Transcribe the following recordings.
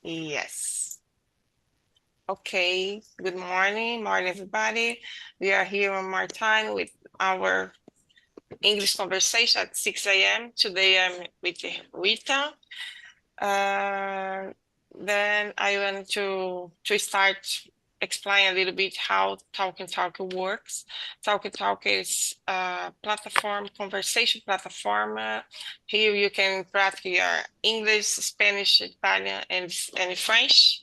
Yes. Okay. Good morning, everybody. We are here one more time with our English conversation at 6 a.m. Today I'm with Rita. Uh, then I want to start explain a little bit how Talk and Talk works. Talk and Talk is a platform, conversation platform. Here you can practice your English, Spanish, Italian, and French.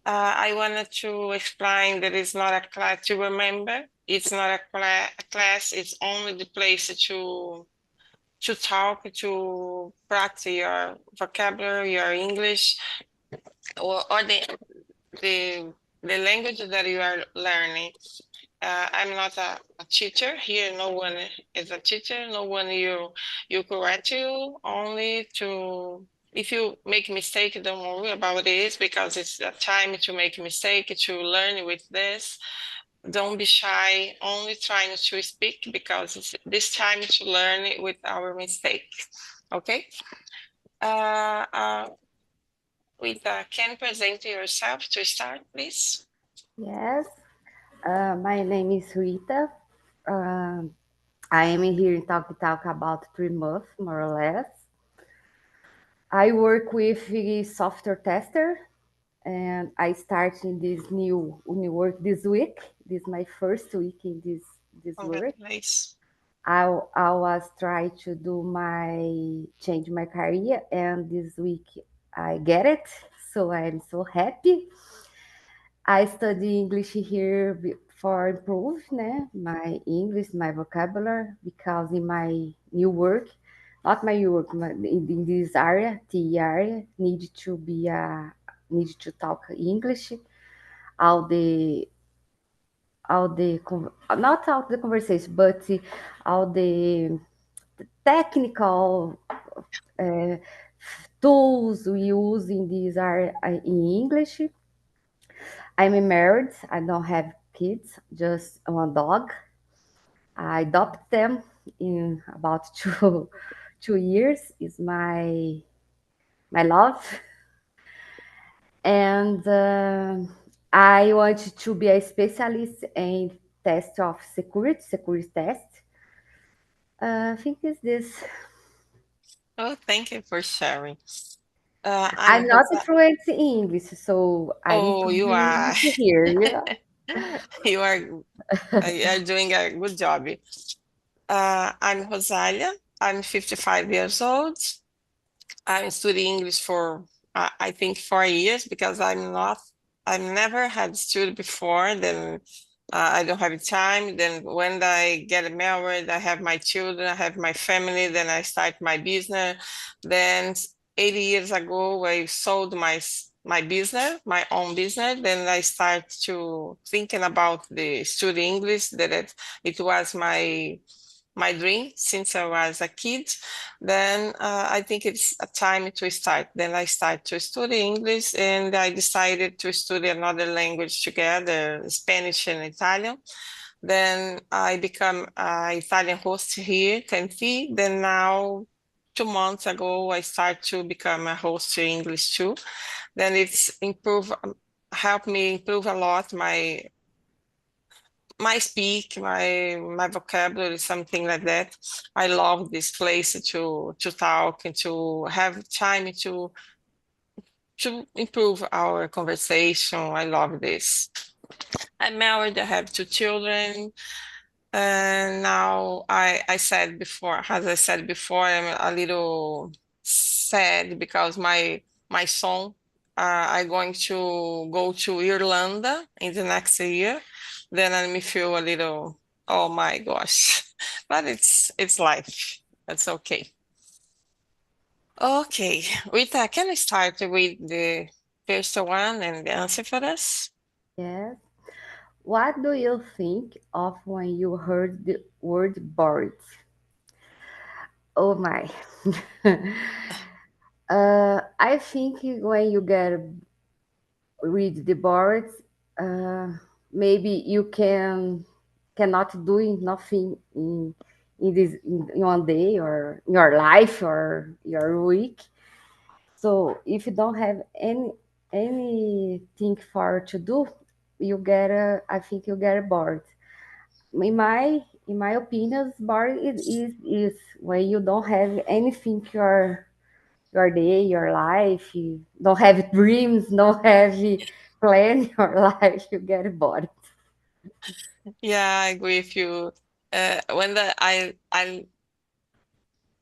I wanted to explain that it's not a class to remember. It's not a class. It's only the place to talk, to practice your vocabulary, your English, or the the language that you are learning. I'm not a teacher here. No one is a teacher. No one you correct you. Only to if you make mistake, don't worry about it because it's a time to make mistake to learn with this. Don't be shy. Only trying to speak because it's this time to learn it with our mistake. Okay. Uh, uh, can you present yourself to start, please? Yes, my name is Rita. Um I am here in Talk about 3 months, more or less. I work with a software tester, and I start in this new work this week. This is my first week in this work. Congratulations. I was trying to do my change my career, and this week I get it. So I'm so happy. I study English here for improve my English, my vocabulary, because in my new work, not my new work, in this area, T area, need to talk English. All the not all the conversation, but all the technical uh, tools we use in this area in English. I'm married. I don't have kids, just one dog. I adopted them in about two years. Is my love, and I want to be a specialist in test of security test. I think is this. Oh, thank you for sharing. I'm I'm not Rosa. fluent in English, so I need Oh, to you are. be here. You are doing a good job. I'm Rosalia. I'm 55 years old. I'm studying English for I think 4 years because I've never had studied before. Then I don't have time. Then when I get married, I have my children, I have my family. Then I start my business. Then 80 years ago, I sold my business, my own business. Then I start to thinking about the study English. It was my dream since I was a kid. Then I think it's a time to start. Then I start to study English and I decided to study another language together, Spanish and Italian. Then I become an Italian host here, can see. Then now 2 months ago, I start to become a host to English too. Then it's improve, help me improve a lot my speak, my vocabulary, something like that. I love this place to talk and to have time to improve our conversation. I love this. I'm married. I have 2 children, and now I said before, as I said before, I'm a little sad because my son are going to go to Ireland in the next year. Then I may feel a little, oh my gosh, but it's life. That's okay. Okay, Rita, can I start with the first one and the answer for us? Yes. What do you think of when you heard the word bored? Oh my. I think when you get read the board, uh, maybe you cannot do nothing in one day or in your life or your week. So if you don't have any anything for to do, I think you get bored. In my opinion, bored is when you don't have anything your day, your life, you don't have dreams, don't have plan your life, you get bored. Yeah, I agree with you. When I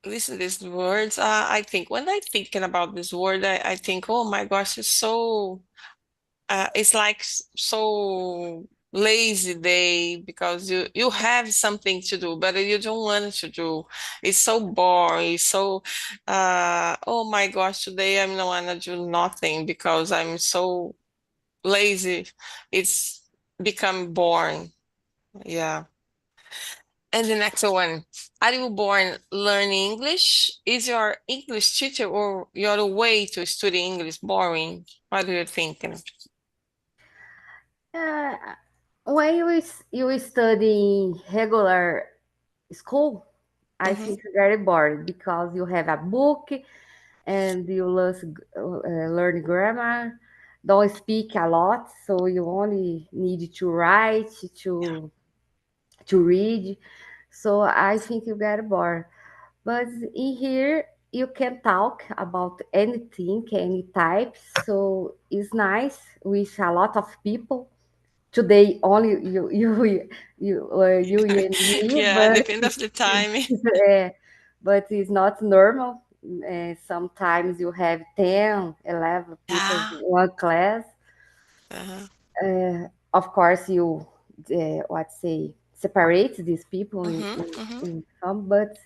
listen to these words, I think when I thinking about this word, I think, oh my gosh, it's like so lazy day because you have something to do, but you don't want to do. It's so boring. It's so oh my gosh, today I'm not wanna do nothing because I'm so lazy. It's become boring. Yeah. And the next one, are you born learning English? Is your English teacher or your way to study English boring? What do you think? Uh, when you study in regular school, I Mm-hmm. think it's very boring because you have a book and you learn grammar, don't speak a lot, so you only need to write, to read. So I think you get bored. But in here, you can talk about anything, any type. So it's nice with a lot of people. Today, only you and me, Yeah, but depend of the time. uh, but it's not normal. Sometimes you have 10, 11 people Yeah. in one class. Uh-huh. Of course, you let's say separate these people Mm-hmm. Mm-hmm. in some, but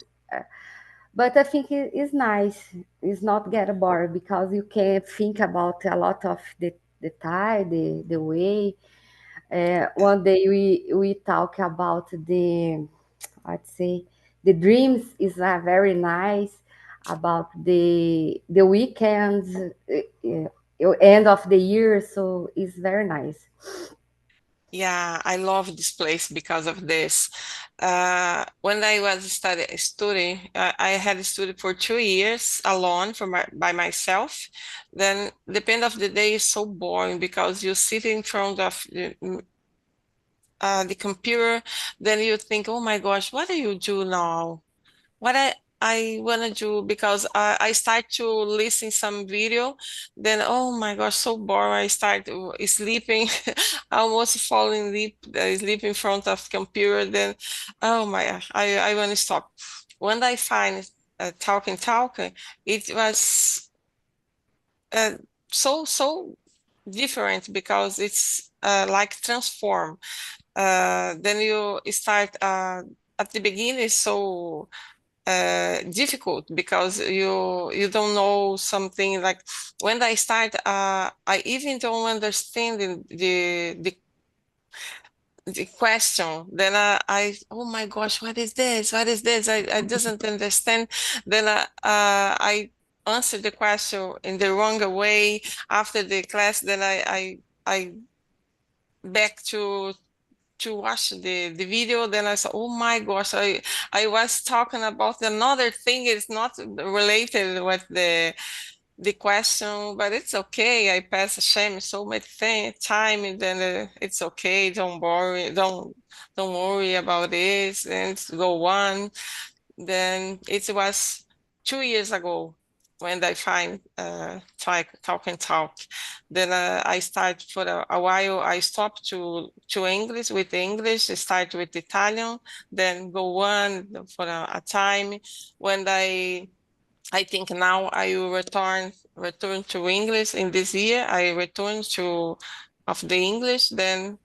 I think it is nice. It's not get bored because you can think about a lot of the time, the way. One day we talk about the, let's say, the dreams is very nice about the weekends, end of the year. So it's very nice. Yeah, I love this place because of this. When I was studying, I had studied for 2 years alone by myself. Then depend of the day is so boring because you sit in front of the computer. Then you think, oh my gosh, what do you do now? What I want to do because I start to listen some video, then oh my gosh, so boring. I start sleeping, almost falling asleep in front of computer. Then oh my gosh, I want to stop. When I find talking, it was uh, so different because it's like transform. Then you start at the beginning, so difficult because you don't know something like when I start I even don't understand the question then oh my gosh, what is this I doesn't understand. Then I answer the question in the wrong way after the class. Then I back to watch the video. Then I saw, oh my gosh, I was talking about another thing. It's not related with the question, but it's okay. I pass a shame so much time, and then it's okay. Don't worry, don't worry about this, and go on. Then it was 2 years ago when I find talk and talk. Then I start for a while. I stopped to English with English. I start with Italian, then go on for a time. When I think now I will return to English in this year. I return to of the English, then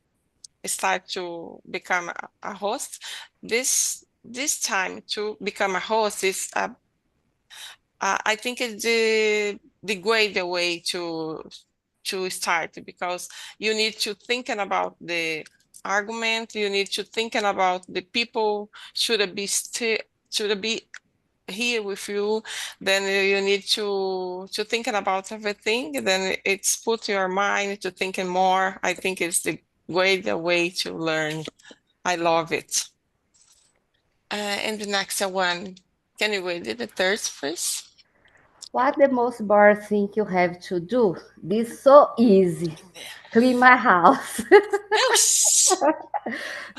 start to become a host. This time to become a host is I think it's the great way to start because you need to thinking about the argument. You need to thinking about the people should be here with you. Then you need to thinking about everything. Then it's put your mind to thinking more. I think it's the great way to learn. I love it. And the next one, can you read it, the third, please? What the most boring thing you have to do? This so easy. Clean my house.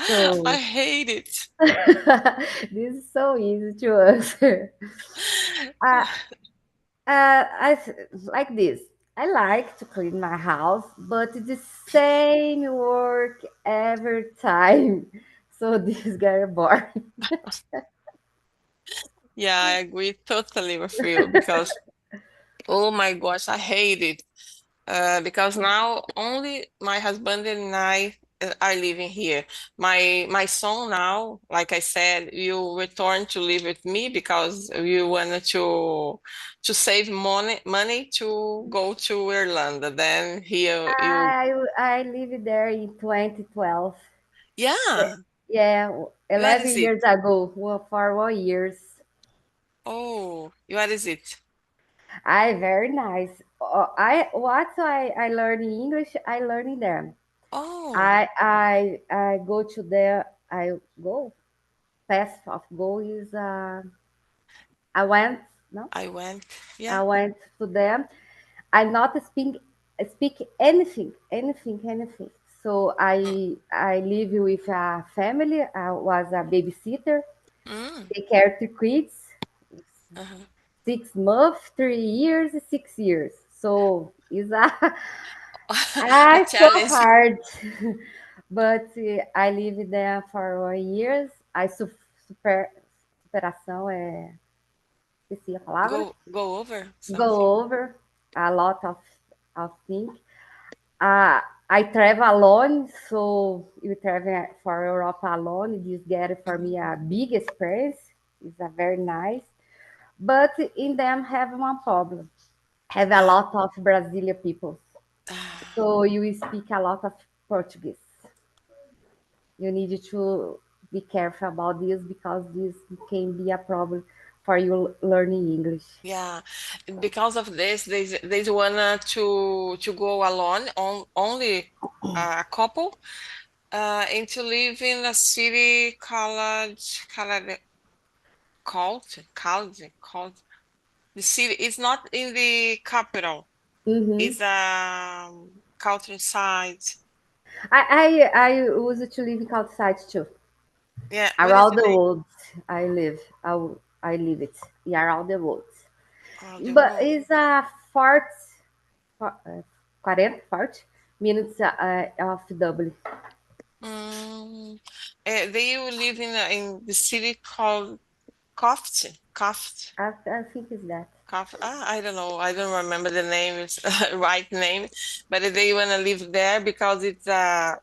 Yes, I So hate it. this is so easy to answer. Uh, like this. I like to clean my house, but it's the same work every time. So this is very boring. Yeah, I agree totally with you because, oh my gosh, I hate it. Because now only my husband and I are living here. My son now, like I said, you return to live with me because we wanted to save money to go to Ireland. Then here you, I lived there in 2012. yeah. Yeah, What is 11 it? years ago, well, for 1 years. Oh, what is it? I very nice. I learn in English, I learn in there. Oh, I go to there. I go path of go is I went no I went. I Yeah. went to them. I not speak anything. So Mm, I live with a family. I was a babysitter. mm, Take care to kids. uh-huh. 6 months, 3 years, 6 years. So it's a A so challenge. hard. But I lived there for 1 year. Super, superação esqueci a palavra. Go over something. Go over a lot of things. Uh, I travel alone, so you travel for Europe alone. This get for me a big experience. It's a very nice. But in them have one problem. Have a Ah, lot of Brazilian people. ah, So you speak a lot of Portuguese. You need to be careful about this because this can be a problem for you learning English. yeah. Because of this, they wanna to go alone on only a couple and to live in a city called the city. It's not in the capital. Hmm. It's countryside. I used to live in outside too. Yeah. What is Around the the name? world, I live. I live it. Yeah, around the world. Oh, the But world. it's a fort, 40 minutes of Dublin. Mm, they live in the city called Coft. I think it's that. I don't know. I don't remember the name, it's right name, but they want to live there because it's a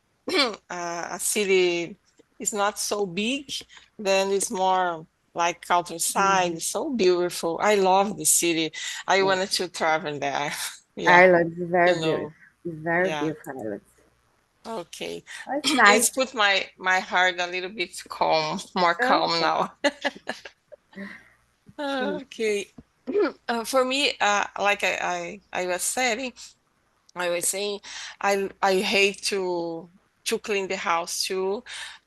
city. It's not so big. Then it's more like countryside. Mhm. It's so beautiful. I love the city. I Yeah. wanted to travel there. Yeah, Ireland is you very beautiful. know. It's very Yeah. beautiful Ireland. Okay. Oh, it's nice. It's put my heart a little bit calm, more calm Okay. now. Mm. Okay. For me, like I was saying. I was saying I hate to clean the house too.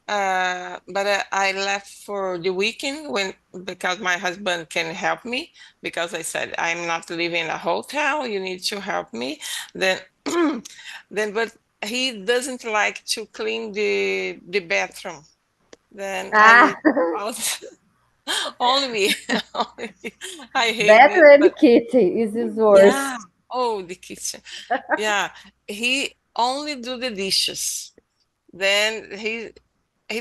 But I left for the weekend when because my husband can help me because I said I'm not living in a hotel. You need to help me. Then then but he doesn't like to clean the bathroom. Then I Ah, leave out only me. Only me. I hate better it, than the but kitchen is his worst. yeah. Oh, the kitchen. Yeah, he only do the dishes. Then he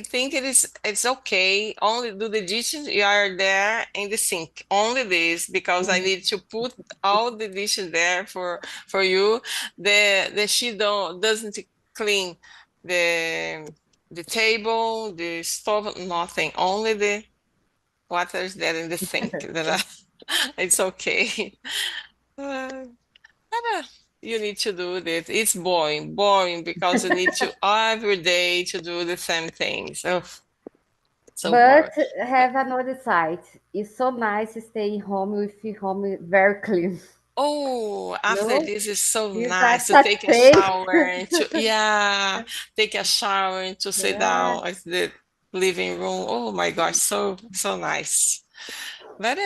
think it's okay. Only do the dishes. You are there in the sink. Only this because I Mhm. need to put all the dishes there for you. The she doesn't clean the the table, the stove, nothing. Only the water is there in the sink. It's okay. Uh, but, you need to do this. It's boring because you need to every day to do the same thing. So But boring. But have another side. It's so nice to stay home with your home very clean. oh, after No, this is so it's a nice to take a satisfaction. shower and to yeah, take a shower and to sit Yeah. down at the living room. Oh my gosh, so nice. But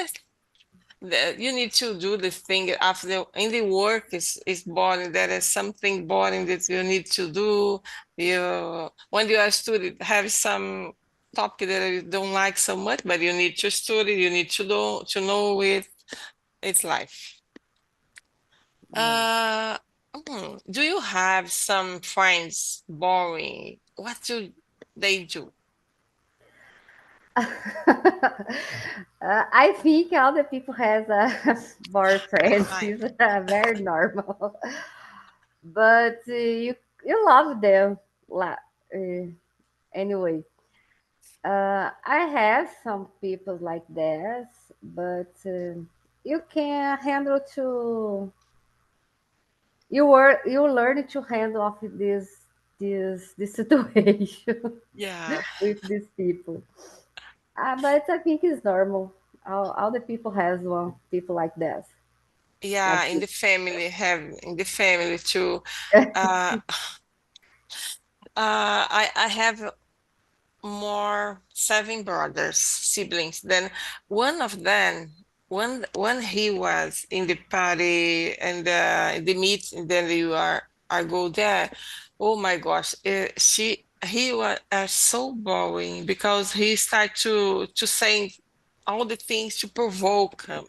You need to do this thing after in the work is boring. There is something boring that you need to do. You when you are student have some topic that you don't like so much, but you need to study. You need to know it. It's life. Yeah. Uh, do you have some friends boring? What do they do? I think all the people has a boyfriend. Hi. It's very normal, but you love them. Uh, anyway, I have some people like this, but you can handle to you learn to handle of this situation Yeah. with these people. But I think it's normal. All the people has one people like this, Yeah, like in this. the family, have in the family too. Uh, I have more seven brothers, siblings. Then one of them, when he was in the party and the meet, then I go there. Oh my gosh, he was so boring because he started to saying all the things to provoke him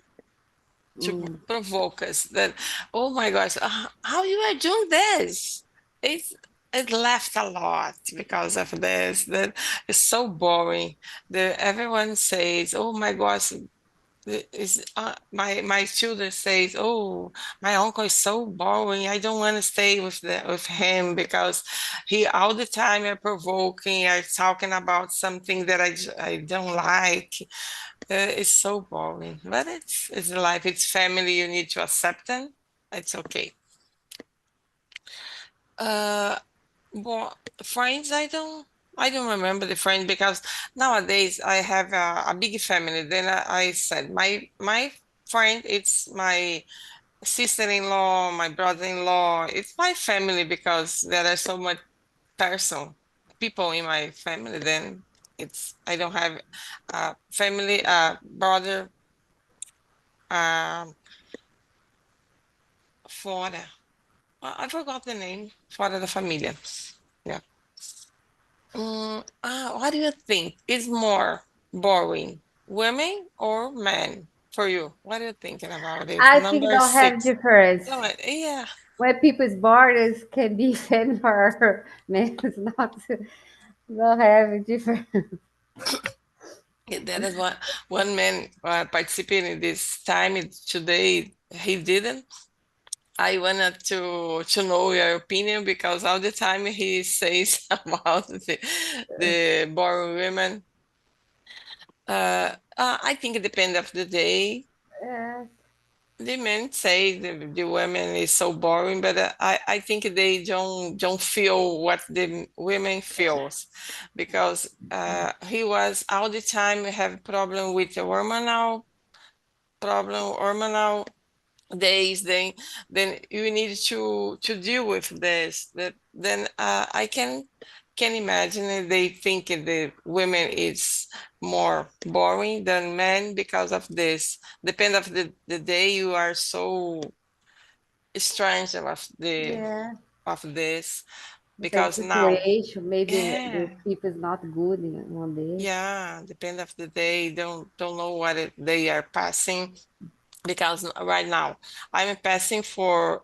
to Mm, provoke us that, oh my gosh, how you are doing this? It's it left a lot because of this. That is so boring. Everyone says, "Oh my gosh, is my children says, oh, my uncle is so boring. I don't want to stay with him because he all the time are provoking, are talking about something that I don't like. It's so boring, but it's life. It's family. You need to accept them. It's okay. Uh, well, friends, I don't remember the friends because nowadays I have a big family. Then I said my friend, it's my sister-in-law, my brother-in-law. It's my family because there are so much person people in my family. Then I don't have family, brother, um, fora. I forgot the name. Fora da família. Yeah. What do you think is more boring, women or men for you? What are you thinking about it? I think Number they'll have six. difference. No, yeah, When people is born, it can be feminine or men. It's not. They'll have different. that is one man participating this time. Today he didn't. I wanted to know your opinion because all the time he says about the boring women. I think it depends of the day. Uh, The men say the women is so boring, but I think they don't feel what the women feels because he was all the time have problem with the hormonal days. Then you need to deal with this. That then I can imagine that they think the women is more boring than men because of this. Depend of the day you are so strange yeah, of this that because now, situation. Maybe the yeah, people is not good in one day. yeah, depend of the day. Don't know what they are passing because right now I'm passing for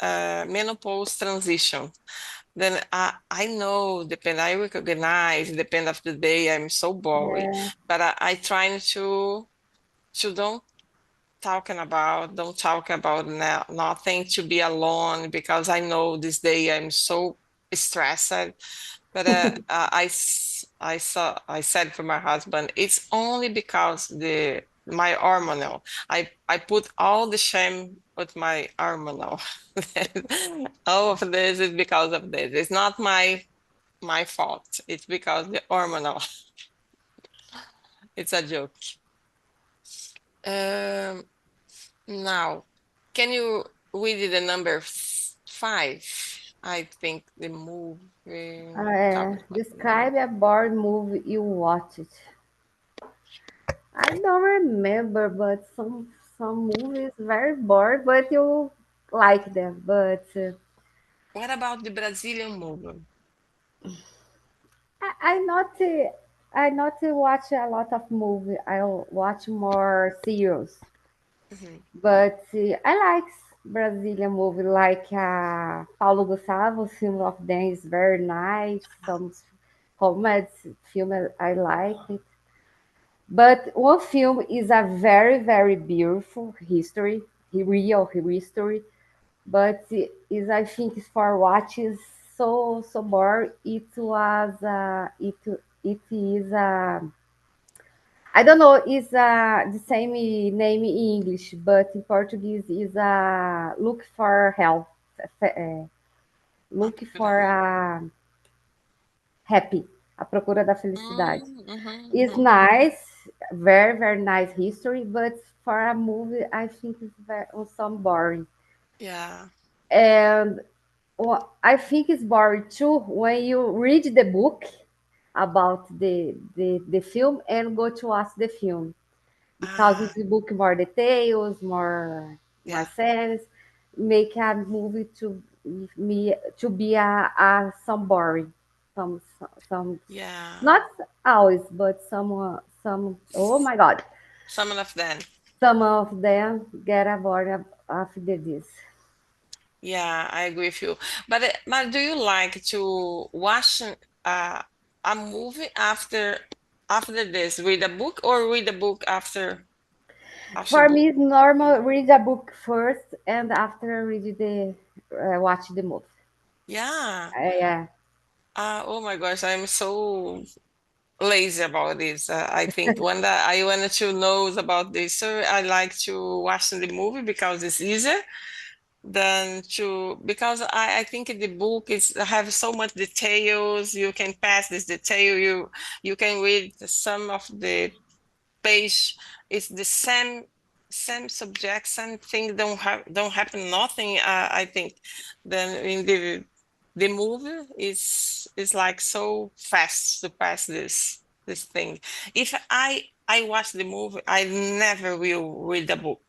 menopause transition. Then I know, I recognize, depend of the day, I'm so boring. Yeah, But I trying to don't talk about nothing, to be alone because I know this day I'm so stressed. But I said for my husband, it's only because my hormonal. I put all the shame with my hormonal. All of this is because of this. It's not my fault. It's because the hormonal. It's a joke. Um, Now, can you read the number five? I think the movie talks about describe a boring movie you watched. I don't remember, but some movies very bored, but you like them. But What about the Brazilian movie? I not watch a lot of movie. I watch more serials. Mhm. But I like Brazilian movie like Paulo Gustavo film of them is very nice. Some comedy film I like it. But one film is a very beautiful history, real history. But is I think is for watches so boring. It is I don't know is the same name in English, but in Portuguese is look for help, A look procura. for happy, a procura da felicidade. It's Mhm. nice, very nice history, but for a movie, I think it's very some boring. Yeah. And I think it's boring too when you read the book about the film and go to watch the film because Ah, it's the book more details, more yeah. sense, make a movie me to be a some boring, some Yeah. not always, but some. Oh my God, Some of them. some of them get bored after this. Yeah, I agree with you. But do you like to watch uh, a movie after this? Read a book or read a book after For book? me, it's normal. Read a book first, and after read watch the movie. Yeah. Yeah. Oh my gosh, I'm so lazy about this. I think when I wanted to know about this, so I like to watch the movie because it's easier than to because I think the book is have so much details. You can pass this detail. You can read some of the page. It's the same subject, same thing. Don't happen nothing. I think then in the movie is like so fast to pass this thing. If I watch the movie, I never will read the book.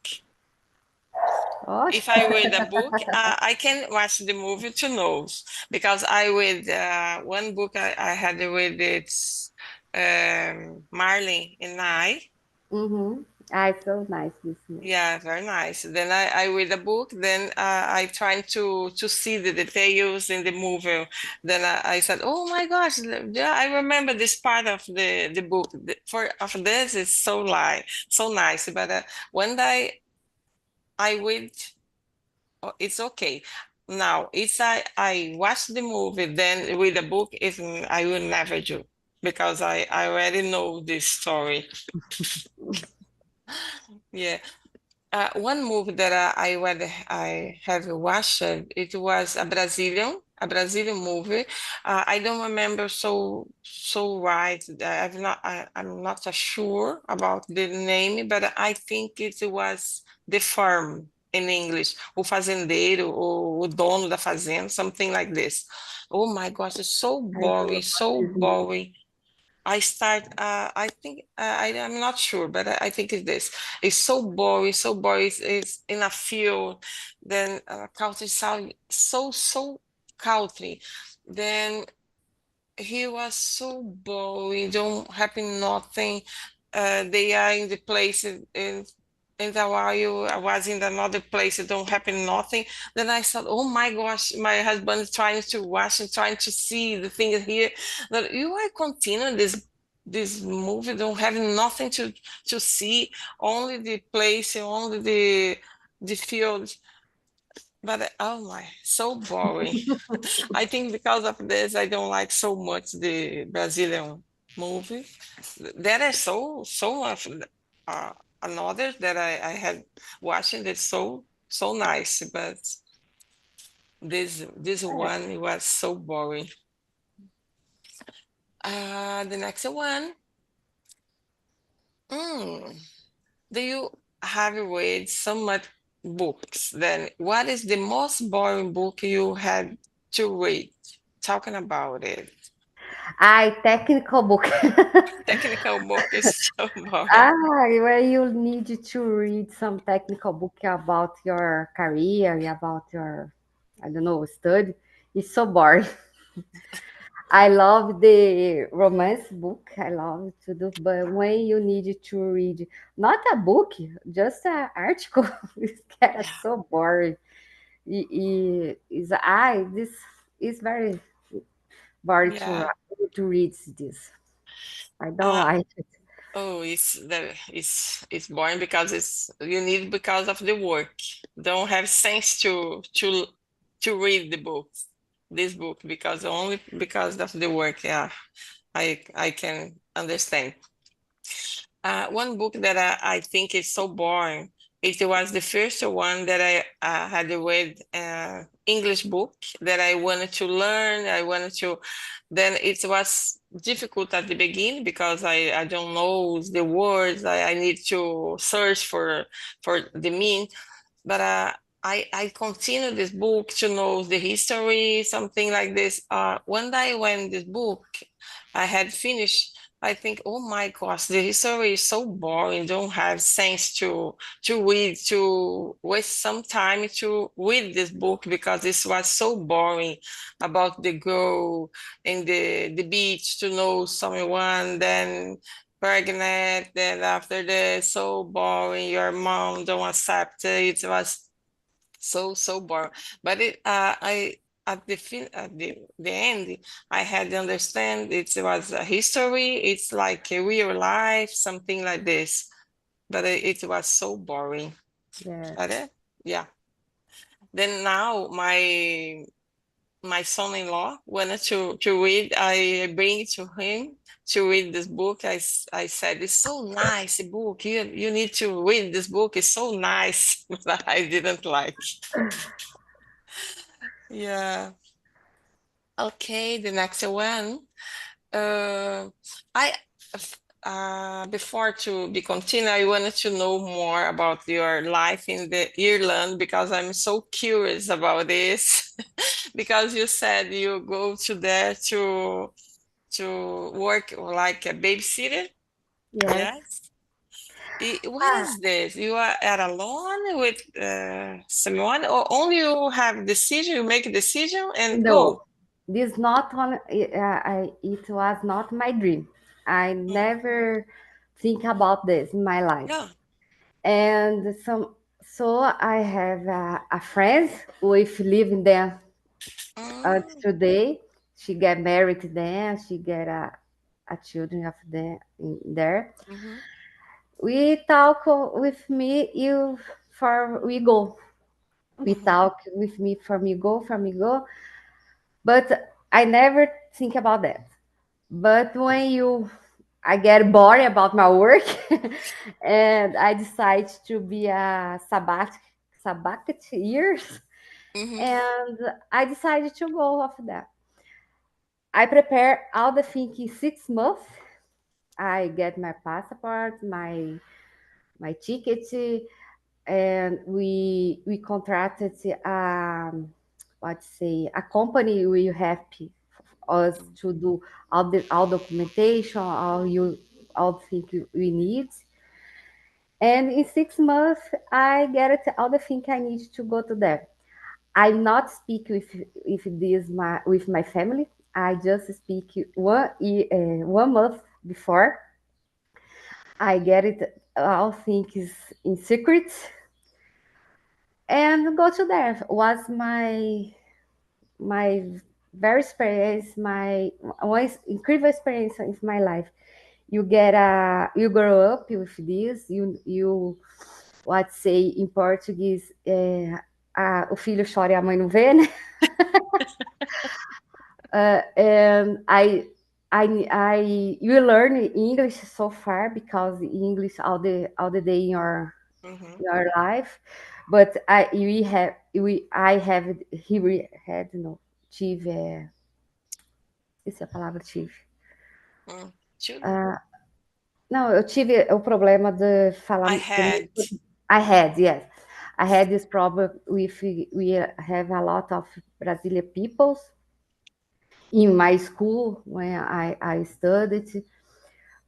Oh, If I read a book, I can watch the movie to know because I read one book I had read it's Marley and I. mm-hmm. Ah, so nice this movie. Yeah, very nice. Then I read a book, then I try to see the details in the movie. Then I said, "Oh my gosh, yeah, I remember this part of the book. For of this is so nice." But when I read oh, it's okay. Now, it's I watch the movie, then read the book, is I will never do because I already know this story. Yeah. One movie that I have watched, it was a Brazilian movie. I don't remember so right. I'm not so sure about the name, but I think it was The Farm in English, o fazendeiro, o dono da fazenda, something like this. Oh my gosh, it's I don't know so this movie. boring. I think, I'm not sure, but I think it's this. It's so boring. It's in a field, then countryside, so country. Then he was so boring, don't happen nothing. They are in the place in the while I was in another place, it don't happen nothing. Then I thought, oh my gosh, my husband is trying to watch and trying to see the things here. That you are continuing this movie, don't have nothing to see, only the place, only the field. But oh my, so boring. I think because of this, I don't like so much the Brazilian movie. There are so much another that I had watching that's so nice, but this one was so boring. The next one, mm, do you have read so much books? Then what is the most boring book you had to read? Talking about it. I technical book. Technical book is so boring. Ah, where you need to read some technical book about your career, about your, I don't know, study. It's so boring. I love the romance book. I love to do, but when you need to read, not a book, just an article, it's kind of Yeah. so boring. This is very boring Yeah. to read this. I don't Uh, like it. oh, it's boring because it's you need because of the work. Don't have sense to read the books, this book because only because of the work. Yeah, I can understand. One book that I think is so boring. It was the first one that I had read, English book that I wanted to learn. I wanted to. Then it was difficult at the beginning because I don't know the words. I need to search for the meaning. But I continue this book to know the history, something like this. One day when this book I had finished, I think, oh my gosh, the history is so boring. Don't have sense to read, to waste some time to read this book because this was so boring about the girl in the beach to know someone, then pregnant, then after that, so boring. Your mom don't accept it. It was so boring. But I at the end, I had to understand it was a history. It's like a real life, something like this. But it was so boring. Yes. But yeah. Then now my son-in-law wanted to read. I bring it to him to read this book. I said, it's so nice, a book. You need to read this book. It's so nice. But I didn't like. Yeah. Okay, the next one. Uh, I before to be continue, I wanted to know more about your life in the Ireland because I'm so curious about this. Because you said you go to there to work like a babysitter. Yes. Yes. What is this? You are at alone with someone, or only you have decision, you make a decision and No, go? this not on. It was not my dream. I Mm. never think about this in my life. Yeah. And so I have a friend with living there Mm, today. She get married there. She get a children of there. mhm, We talk with me. You for we go. We mhm, talk with me for me go for me go. But I never think about that. But when I get bored about my work, and I decide to be a sabbatic years, mhm, and I decided to go off that. I prepare all the thing in 6 months. I get my passport, my ticket, and we contracted let's say a company will help us to do all documentation, all things we need. And in 6 months, I get it all the things I need to go to there. I not speak with my family. I just speak 1 month before. I get it all things in secret and go to there. Was my very experience, my one incredible experience of my life. You grow up with this, you let's say in Portuguese, o filho chora e a mãe não vê, né? And you learn English so far because English all the day in mhm, your life, but I have he had no tive essa é a palavra tive. mm. Children. Ah, não, eu tive o problema de falar I primeiro. had. I had, yes. I had this problem with we have a lot of Brazilian peoples in my school when I studied,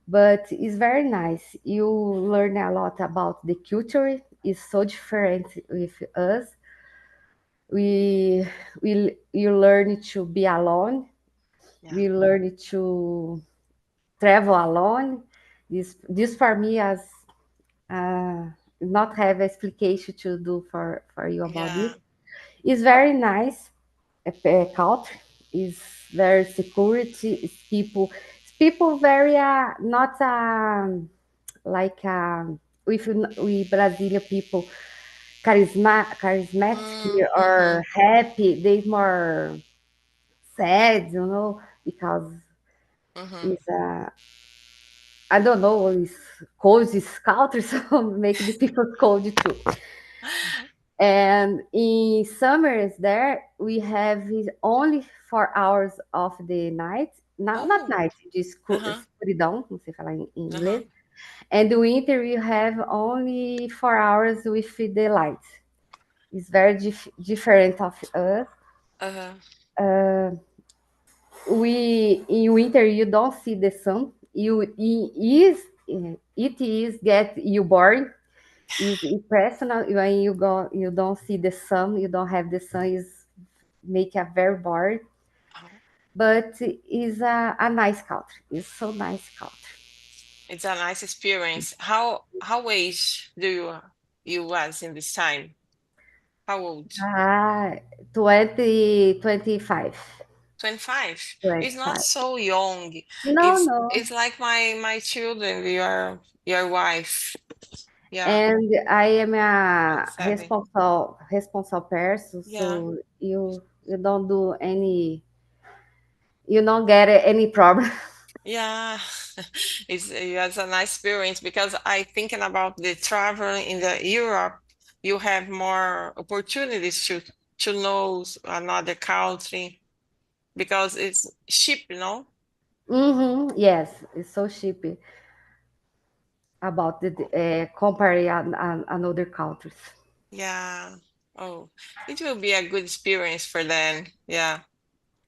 but it's very nice. You learn a lot about the culture. It's so different with us. We you learn to be alone. Yeah. We learn to travel alone. This for me as uh, not have explication to do for you about this. Yeah. It's very nice. Culture is very security. It's people very not like with we Brazilian people charismatic Mm-hmm. or happy. They more sad, because Mm-hmm. it's I don't know, it's cold, it's culture, so make the people cold too. And in summers there we have is only 4 hours of the night, not Oh. night, just Uh-huh. escuridão, não sei falar em Uh-huh. inglês. And the winter we have only 4 hours with the light. It's very different of us. Uh-huh. We in winter you don't see the sun. It is get you bored. Is impersonal when you don't see the sun. You don't have the sun. Is make a very bored. Oh, But it's a nice culture. It's so nice culture. it's a nice experience. How age do you was in this time? How old? Ah, 20, 25, 25. It's not 25. so young. No, It's no. like my children, your wife. Yeah, And I am a 27. responsible person, Yeah. so you don't do you don't get any problem. Yeah, it's a nice experience because I thinking about the travel in the Europe, you have more opportunities to know another country because it's cheap, you know? Yes, it's so cheap about the compare another countries. Yeah. Oh, it will be a good experience for them. Yeah.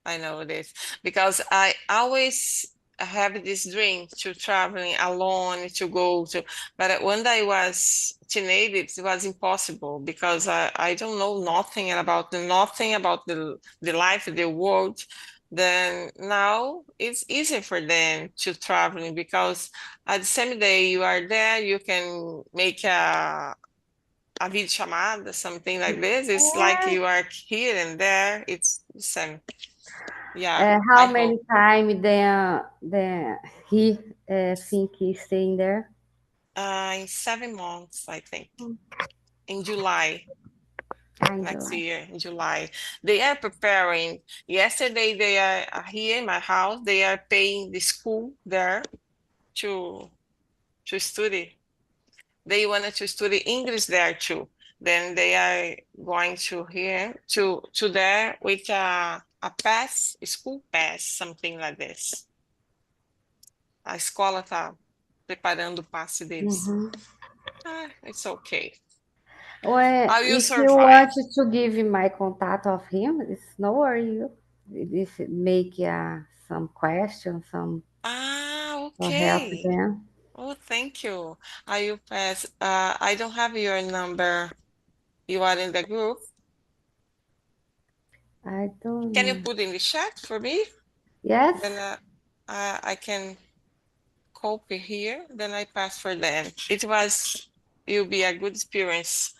I know this because I always have this dream to traveling alone to go to, but when I was teenage, it was impossible because I don't know nothing about the life, the world. Then now it's easy for them to traveling because at the same day you are there, you can make a video chamada, something like this. It's like Yeah. you are here and there. It's the same. Yeah, I How hope. many time then he think he's staying there? In 7 months, I think. In July, Ah, in next July. year, in July. They are preparing. Yesterday, they are here in my house. They are paying the school there to to study. They wanted to study English there too. Then they are going to here to there with a pass, a school pass, something like this. A escola tá preparando o passe deles. Mhm. Ah, it's okay. Well, I will if you survive. want to give me my contact of him, it's no worry. You if it make some questions, some Ah, for help okay. them. Oh, thank you. I will pass. I don't have your number. You are in the group. I don't Can you know. put in the chat for me? Yes, Then I can copy here. Then I pass for them. It will be a good experience.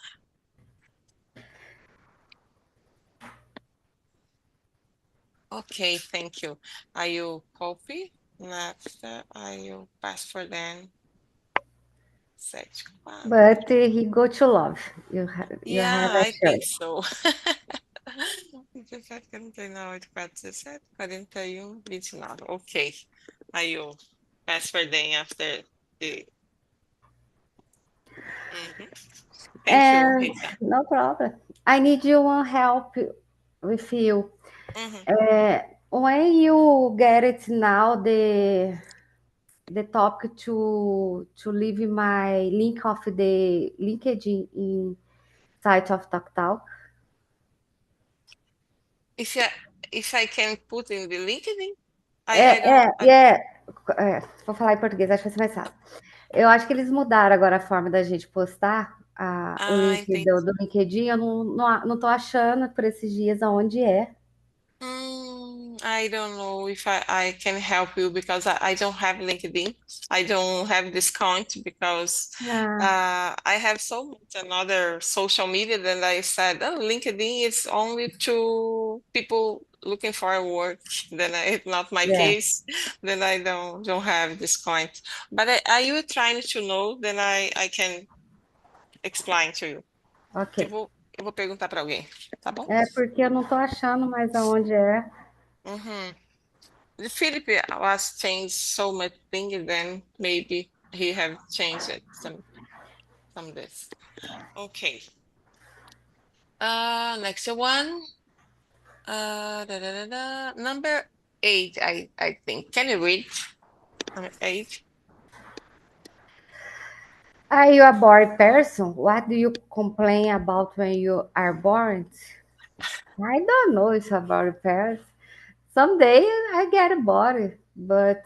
Okay, thank you. I will copy. Next, I will pass for them. 74. but he go to love. You have Yeah, a I think choice. so. 27, 49, 47, 41, 29. Ok. Aí eu pass for them after the. Mhm. Thank you, And Rita. no problem. I need you one help with you. Mhm. Uh, when you get it now, the topic to leave my link of the LinkedIn in site of TalkTalk. If I if I can put in the LinkedIn, I É, don't. é, e é, vou falar em português, acho que vai ser mais fácil. Eu acho que eles mudaram agora a forma da gente postar o Ah, link entendi. do LinkedIn. Eu não tô achando por esses dias aonde é. I don't know if I can help you because I don't have LinkedIn. I don't have discount because Ah, I have so much another social media that I said, oh, LinkedIn is only to people looking for work. Then it's not my é, case. Then I don't have discount. But are you trying to know? Then I can explain to you. ok. Eu vou perguntar para alguém, tá bom? É porque eu não tô achando mais aonde é. Uhum. The Philip was changed so much thing, then maybe he have changed it some this. Okay. Next one. Number 8, I think. Can you read? Number 8. Are you a bored person? What do you complain about when you are bored? I don't know if I'm a bored person. Someday I get bored, but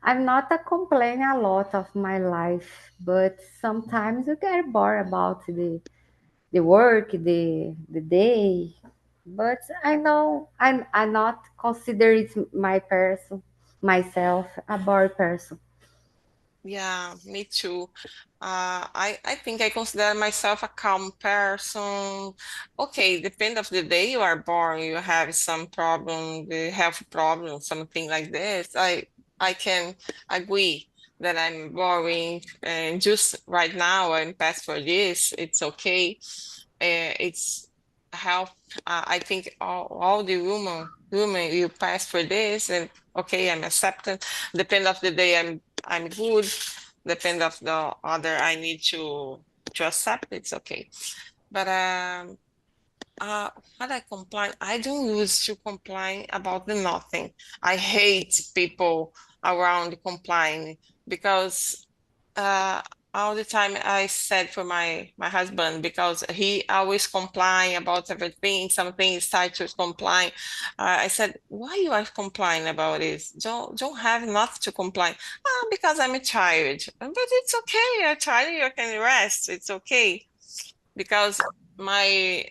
I'm not a complain a lot of my life. But sometimes you get bored about the work, the day. But I know I'm not consider it my person, myself a bored person. Yeah, me too. I think I consider myself a calm person. Okay, depend of the day you are born, you have some problem, the health problem, something like this. I can agree that I'm boring and just right now I'm past for this. It's okay. It's health. I think all the woman you pass for this and okay, I'm accepted. Depend of the day I'm good. Depend of the other I need to accept. It's okay. But uh, what I complain, I don't use to complain about the nothing. I hate people around complaining because uh, all the time I said for my husband because he always complain about everything. Something start to complain. I said, why you are complaining about this? Don't have enough to complain. Ah, because I'm tired. But it's okay. You're tired. You can rest. It's okay because my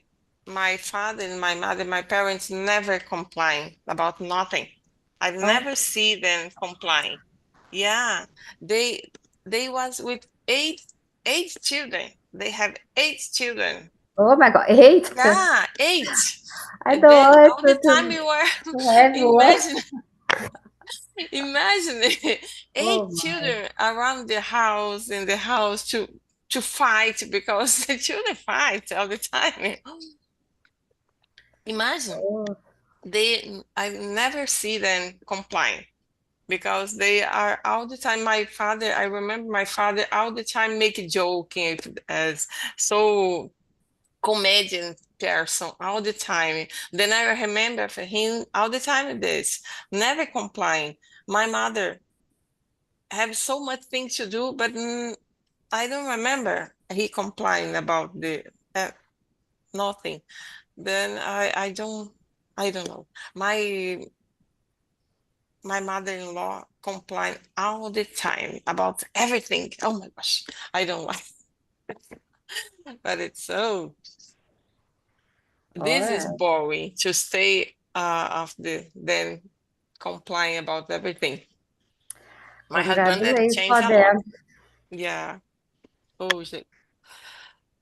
my father and my mother, my parents never complain about nothing. I've Oh, never seen them complain. Yeah, they they was with eight children. They have 8 children. oh my God, eight! Yeah, 8. I And don't then want all the time you were to have one. imagine imagine Oh 8 children around the house in the house to fight because the children fight all the time. Imagine my. I never see them complain because they are all the time. My father, I remember my father all the time make joking as so comedian person all the time. Then I remember for him all the time this, never complain. My mother have so much things to do, but I don't remember he complained about the nothing. Then I don't know. My mother-in-law complain all the time about everything. Oh my gosh, I don't like, but it's so. All This is right. boring to stay of the then complain about everything. My husband that Congratulations changed for a lot. them. Yeah. Oh shit.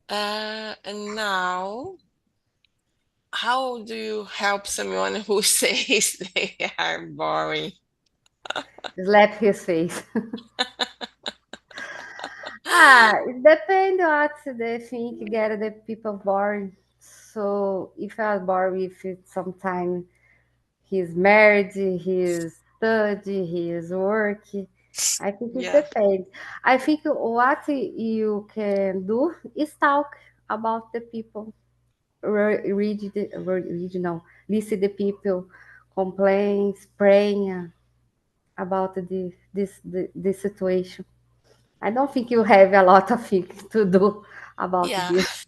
And now, how do you help someone who says they are boring? Slap his face. It depends what they think get the people bored. So if I was bored with it sometime he's married, he's study, he's work. I think it Yeah. depends. I think what you can do is talk about the people. No, listen the people complaints, praying about this situation. I don't think you have a lot of things to do about Yeah. this.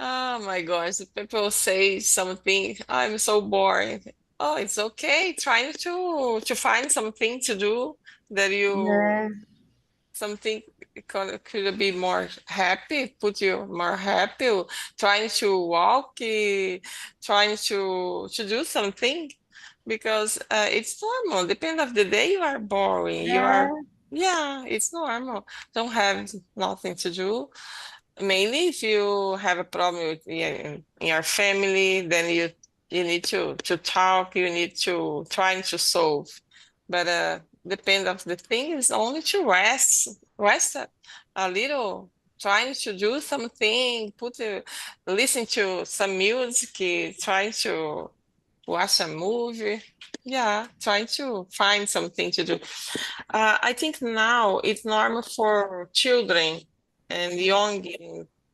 Oh my gosh, people say something, I'm so boring. Oh, it's okay. Trying to find something to do that Yeah, something could be more happy, put you more happy, trying to walk, trying to do something because it's normal. Depend of the day you are boring. You are, yeah, yeah, it's normal. Don't have nothing to do. Mainly if you have a problem with in your family, then you need to talk, you need to try to solve. But depend of the thing is only to rest a little, trying to do something, listen to some music, trying to watch a movie. Yeah, trying to find something to do. I think now it's normal for children and young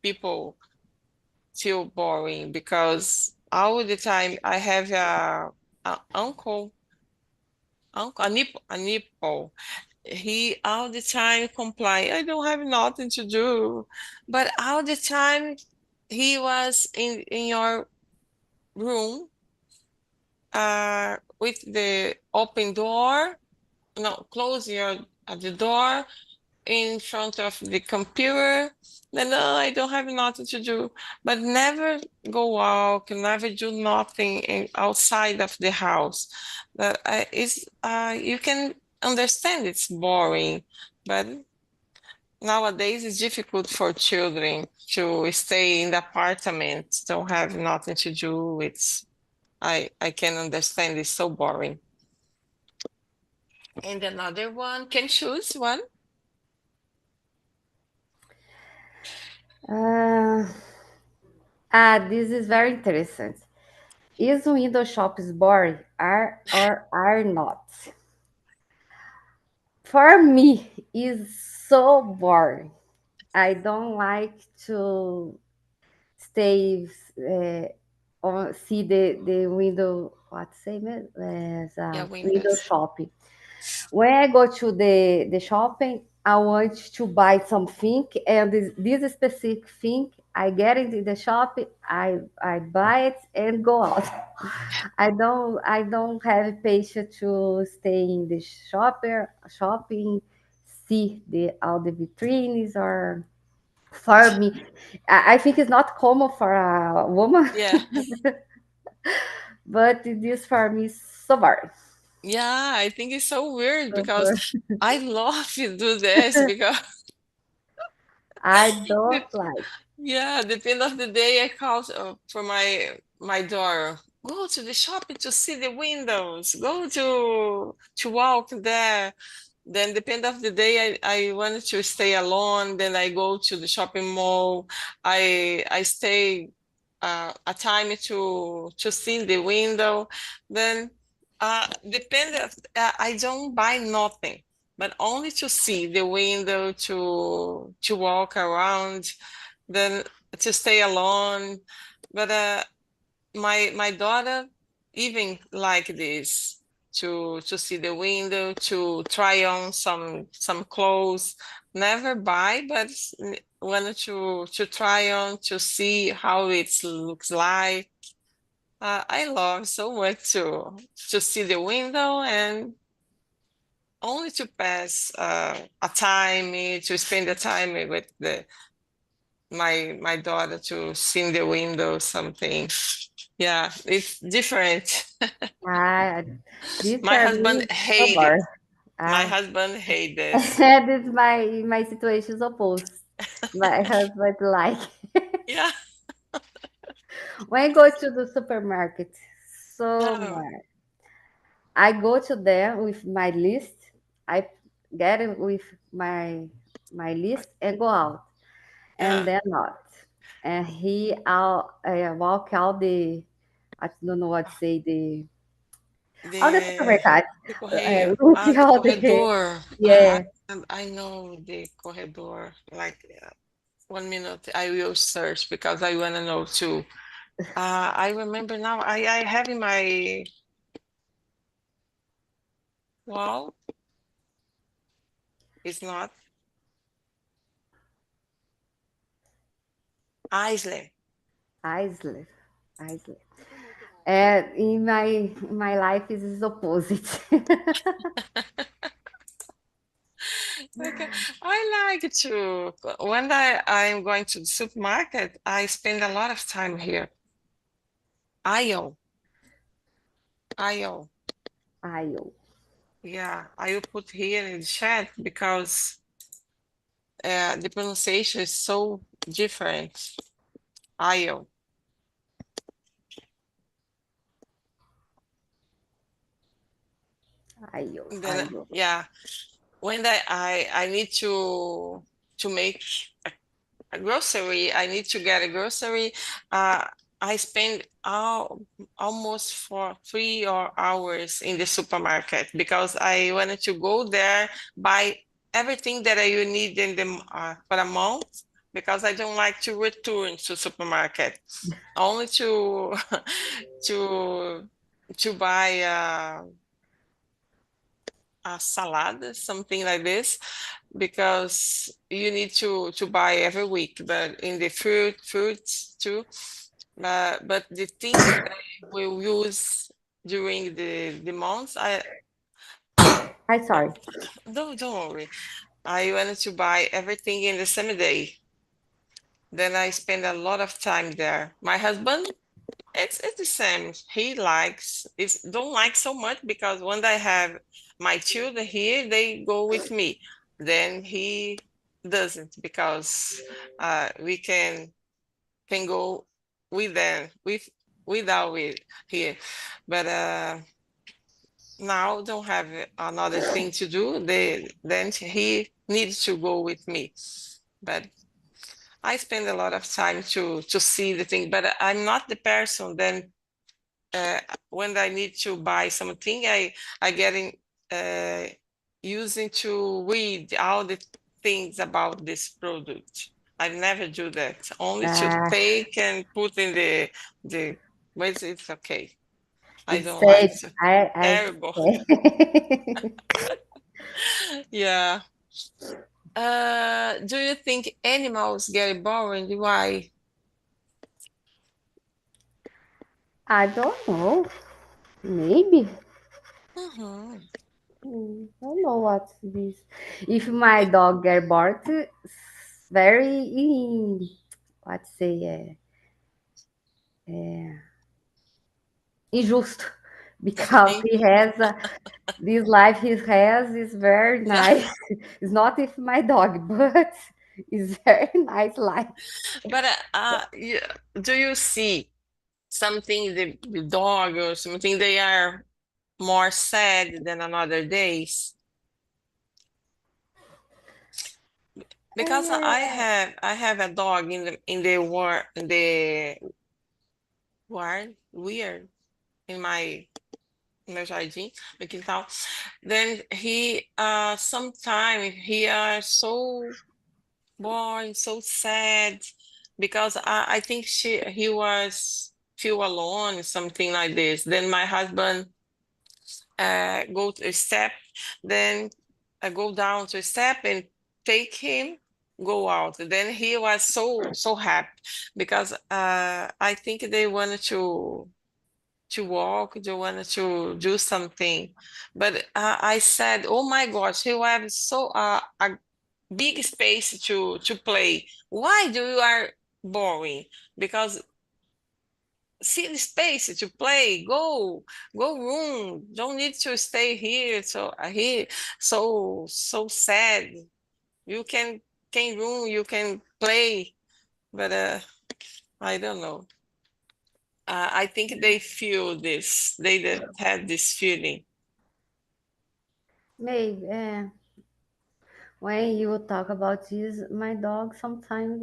people feel boring because all the time I have a uncle, a nipple. He all the time complain, I don't have nothing to do. But all the time he was in your room with the open door, no, close the door in front of the computer, then no, I don't have nothing to do. But never go out, never do nothing outside of the house. You can understand it's boring, but nowadays it's difficult for children to stay in the apartment, don't have nothing to do. I can understand it's so boring. And another one can choose one. uh, this is very interesting. Is window shops boring are or are not? For me, is so boring. I don't like to stay on see the window. What say me? As Yeah, a window windows. shopping. When I go to the shopping, I want to buy something, and this specific thing, I get into the shop, I buy it and go out. I don't have patience to stay in the shopping, see the all the vitrines or for me. I think it's not common for a woman, Yeah. but it is for me so boring. Yeah, I think it's so weird So because I love to do this because I the- don't like. yeah, the end of the day I call for my daughter, go to the shopping to see the windows, go to walk there. Then depend of the day I wanted to stay alone, then I go to the shopping mall. I stay a time to see the window. Then depend of, I don't buy nothing, but only to see the window, to walk around, then to stay alone. But my daughter even like this to see the window, to try on some clothes, never buy, but wanted to try on to see how it looks like. I love so much to see the window and only to pass a time, to spend the time with my daughter, to see in the window something. Yeah, it's different. Ah, this My for husband me is so hate it. boring. My Ah, husband hate this. this my situation is opposed. My husband like Yeah. when I go to the supermarket, so No. much. I go to there with my list. I get it with my list and go out, and Yeah. then not. And he out walk out the I don't know what to say all the The supermercado. the correio. Look Ah, the all the corredor. yeah. I know the corredor. Like 1 minute, I will search because I want to know too. I remember now. I have in my wall. It's not Isley. Iceland. Iceland. And in my life is opposite. Okay, I like to when I'm going to the supermarket, I spend a lot of time here. Aisle, aisle. Io. Yeah, I will put here in the chat because the pronunciation is so different. Aisle. Io. Then Io. yeah, when I need to make a grocery, I need to get a grocery. Uh, I spend almost for 3 hours in the supermarket because I wanted to go there, buy everything that I will need in the for a month because I don't like to return to supermarket. Only to to to buy a salad, something like this, because you need to buy every week. But in the fruits too. But the things that I will use during the months, I I'm sorry. don't worry. I wanted to buy everything in the same day. Then I spend a lot of time there. My husband, it's the same. He likes it's don't like so much because when I have my children here, they go with me. Then he doesn't because we can go with them without it here. But now don't have another thing to do. Then he needs to go with me. But I spend a lot of time to see the thing. But I'm not the person then uh, when I need to buy something, I get in, using to read all the things about this product. I never do that. Only to Uh, take and put in the. But it's okay. I it's don't like said. to. I Terrible. say. Yeah. Do you think animals get boring? Why? I don't know. Maybe. Hmm. I don't know what's this. If my dog get barked, it's very what say injusto because he has this life he has is very Yeah. nice. It's not if my dog, but it's very nice life. But do you see something the dog or something they are more sad than another days? Because I have a dog in the war in the ward weird in my jardim, my quintal. Then he sometimes he are so boring, so sad because I think he was feel alone, something like this. Then my husband go to a step, then go down to a step and take him, go out. Then he was so happy because I think they wanted to walk, they wanted to do something. But I said, oh my gosh, he have so a big space to play. Why do you are boring? Because see the space to play, go room, don't need to stay here so sad. You can room, you can play. But I don't know. I think they feel this, they that had this feeling. Maybe when you talk about this, my dog sometimes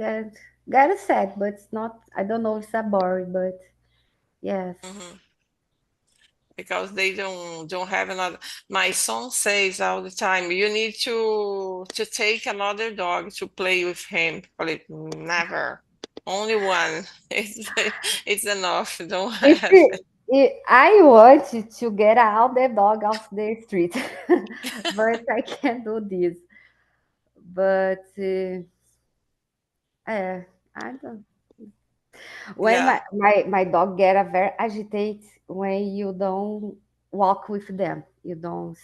get sad, but it's not. I don't know if it's a boring, but yes. Mhm. Because they don't have another. My son says all the time, you need to take another dog to play with him. But never, only one. It's enough. Don't If have. I want to get out the dog off the street, but I can't do this. But I don't. When Yeah, my dog get a very agitated when you don't walk with them. You don't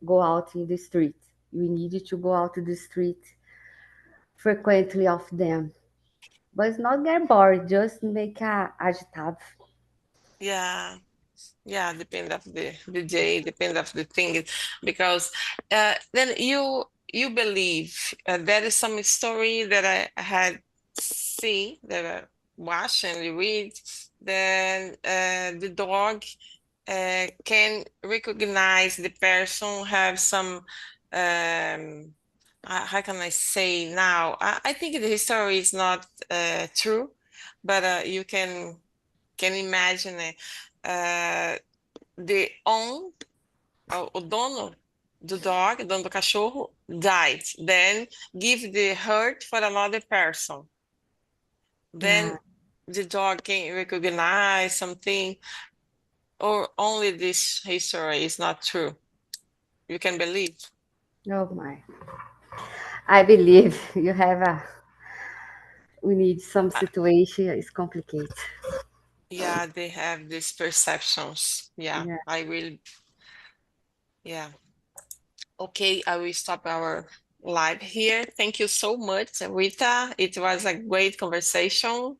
go out in the street. You need to go out to the street frequently of them. But it's not get bored, just make a agitado. yeah. Yeah, depend of the day, depend of the thing, because then you believe there is some story that I had see that I watch and read. Then the dog can recognize the person, have some how can I say now? I think the story is not true, but you can imagine it. The own, o dono do dog, dono do cachorro, died. Then give the hurt for another person. Then Ah, the dog can recognize something, or only this history is not true. You can believe. oh my. I believe you have a we need some Uh, situation is complicated. yeah, they have these perceptions. Yeah, Yeah. I will. Yeah. Okay, I will stop our live here. Thank you so much, Rita. It was a great conversation.